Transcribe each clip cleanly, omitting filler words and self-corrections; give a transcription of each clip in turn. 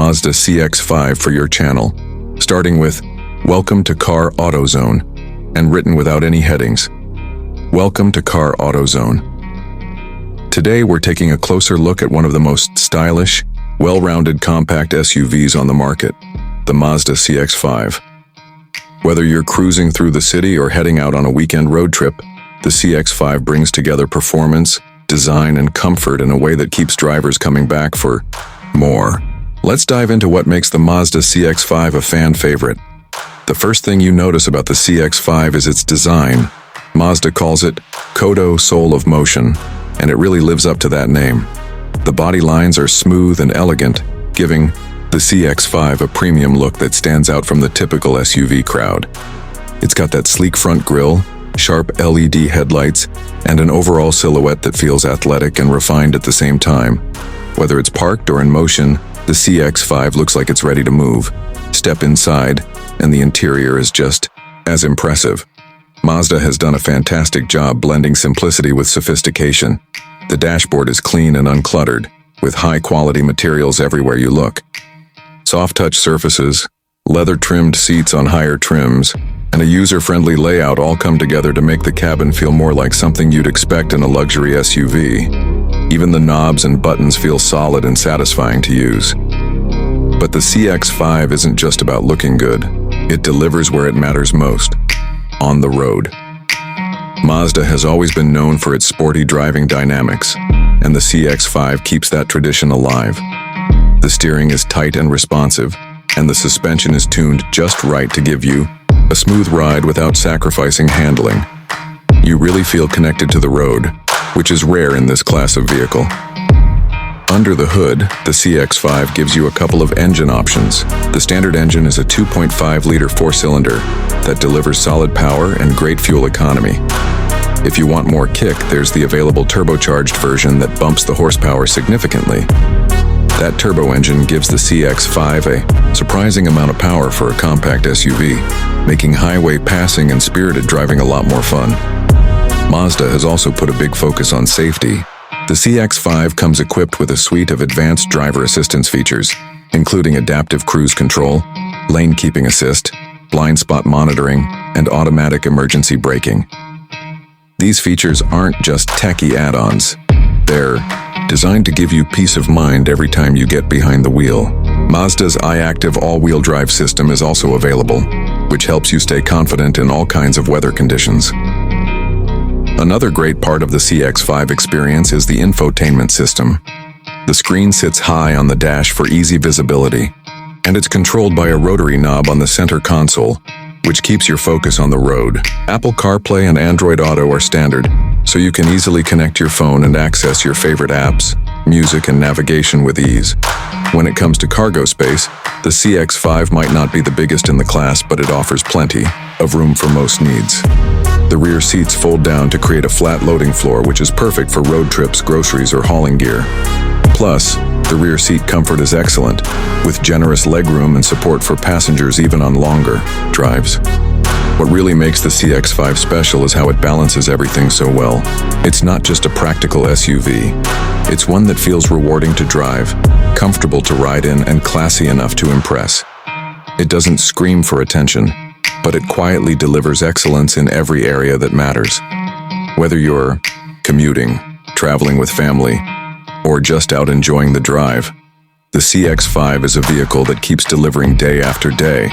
Mazda CX-5 for your channel, starting with Welcome to Car AutoZone, and written without any headings. Welcome to Car AutoZone. Today we're taking a closer look at one of the most stylish, well-rounded compact SUVs on the market, the Mazda CX-5. Whether you're cruising through the city or heading out on a weekend road trip, the CX-5 brings together performance, design, and comfort in a way that keeps drivers coming back for more. Let's dive into what makes the Mazda CX-5 a fan favorite. The first thing you notice about the CX-5 is its design. Mazda calls it Kodo Soul of Motion, and it really lives up to that name. The body lines are smooth and elegant, giving the CX-5 a premium look that stands out from the typical SUV crowd. It's got that sleek front grille, sharp LED headlights, and an overall silhouette that feels athletic and refined at the same time. Whether it's parked or in motion, the CX-5 looks like it's ready to move. Step inside, and the interior is just as impressive. Mazda has done a fantastic job blending simplicity with sophistication. The dashboard is clean and uncluttered, with high-quality materials everywhere you look. Soft-touch surfaces, leather-trimmed seats on higher trims, and a user-friendly layout all come together to make the cabin feel more like something you'd expect in a luxury SUV. Even the knobs and buttons feel solid and satisfying to use. But the CX-5 isn't just about looking good. It delivers where it matters most: on the road. Mazda has always been known for its sporty driving dynamics, and the CX-5 keeps that tradition alive. The steering is tight and responsive, and the suspension is tuned just right to give you a smooth ride without sacrificing handling. You really feel connected to the road, which is rare in this class of vehicle. Under the hood, the CX-5 gives you a couple of engine options. The standard engine is a 2.5-liter four-cylinder that delivers solid power and great fuel economy. If you want more kick, there's the available turbocharged version that bumps the horsepower significantly. That turbo engine gives the CX-5 a surprising amount of power for a compact SUV, making highway passing and spirited driving a lot more fun. Mazda has also put a big focus on safety. The CX-5 comes equipped with a suite of advanced driver assistance features, including adaptive cruise control, lane keeping assist, blind spot monitoring, and automatic emergency braking. These features aren't just techie add-ons. They're designed to give you peace of mind every time you get behind the wheel. Mazda's iActive all-wheel drive system is also available, which helps you stay confident in all kinds of weather conditions. Another great part of the CX-5 experience is the infotainment system. The screen sits high on the dash for easy visibility, and it's controlled by a rotary knob on the center console, which keeps your focus on the road. Apple CarPlay and Android Auto are standard, so you can easily connect your phone and access your favorite apps, music, and navigation with ease. When it comes to cargo space, the CX-5 might not be the biggest in the class, but it offers plenty of room for most needs. The rear seats fold down to create a flat loading floor, which is perfect for road trips, groceries, or hauling gear. Plus, the rear seat comfort is excellent, with generous legroom and support for passengers even on longer drives. What really makes the CX-5 special is how it balances everything so well. It's not just a practical SUV. It's one that feels rewarding to drive, comfortable to ride in, and classy enough to impress. It doesn't scream for attention, but it quietly delivers excellence in every area that matters. Whether you're commuting, traveling with family, or just out enjoying the drive, the CX-5 is a vehicle that keeps delivering day after day.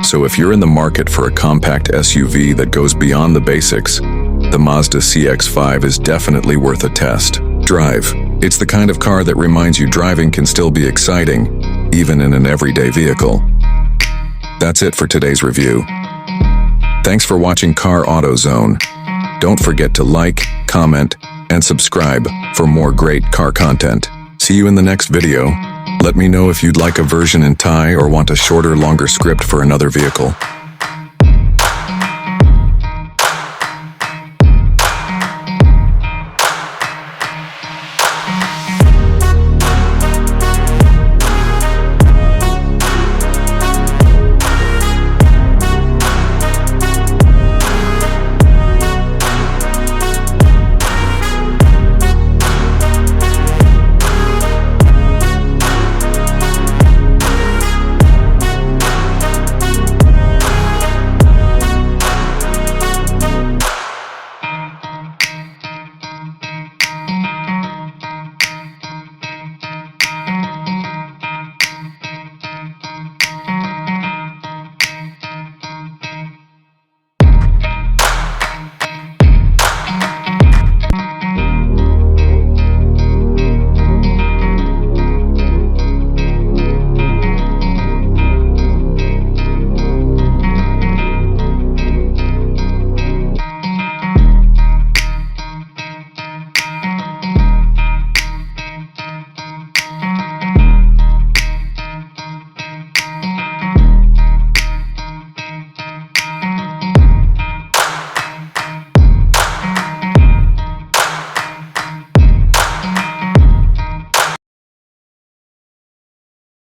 So if you're in the market for a compact SUV that goes beyond the basics, the Mazda CX-5 is definitely worth a test drive. It's the kind of car that reminds you driving can still be exciting, even in an everyday vehicle. That's it for today's review. Thanks for watching Car AutoZone. Don't forget to like, comment, and subscribe for more great car content. See you in the next video. Let me know if you'd like a version in Thai or want a shorter, longer script for another vehicle.